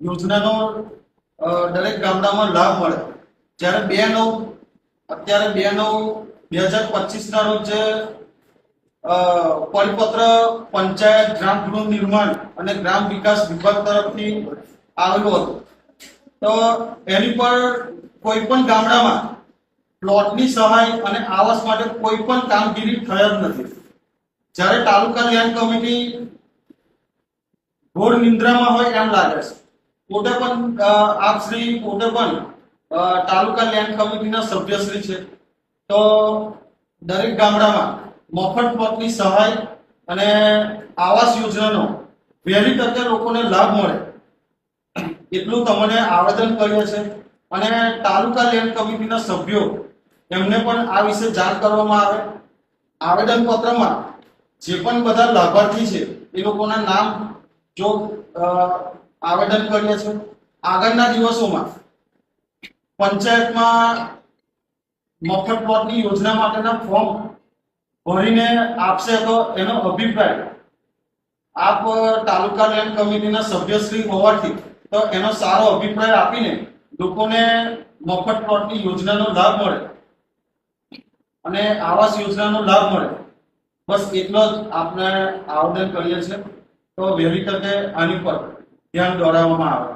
યોજનાનો દરેક ગામડામાં લાભ મળે। જ્યારે 2/9 ના રોજ પરિપત્ર પંચાયત ગ્રામ ગૃહ નિર્માણ અને ગ્રામ વિકાસ વિભાગ તરફથી આવેલું હતું। તો એની પર કોઈ પણ ગામડામાં પ્લોટની સહાય અને આવાસ માટે કોઈ પણ કામગીરી થઈ જ નથી। જ્યારે તાલુકા લેન્ડ કમિટી ઘોર નિંદ્રામાં હોય એમ લાગે છે। પોતે પણ આપ શ્રી પોતે પણ તાલુકા લેન્ડ કમિટીના સભ્યશ્રી છે। તો દરેક ગામડામાં મફત પ્લોટની સહાય અને આવાસ યોજનાનો વહેલી તકે લોકોને લાભ મળે એટલું તમને આવેદન કરીએ છે। અને તાલુકા લેન્ડ કમિટીના સભ્યો એમને પણ આ વિશે જાણ કરવામાં આવે। આવેદન પત્રમાં જે પણ બધા લાભાર્થી છે એ લોકોના નામ જો આવેદન કરીએ છે। આગળના દિવસોમાં પંચાયતમાં મફત પ્લોટની યોજના માટેના ફોર્મ ભરીને આપશે તો એનો અભિપ્રાય આપ તાલુકા લેન્ડ કમિટીના સભ્યશ્રી હોવાથી તો એનો સારો અભિપ્રાય આપીને લોકોને મફત પ્લોટની યોજનાનો લાભ મળે અને આવાસ યોજનાનો લાભ મળે, બસ એટલો જ આપણે આવેદન કરીએ છીએ। તો વહેલી તકે આની પર ધ્યાન દોરાવવામાં આવે।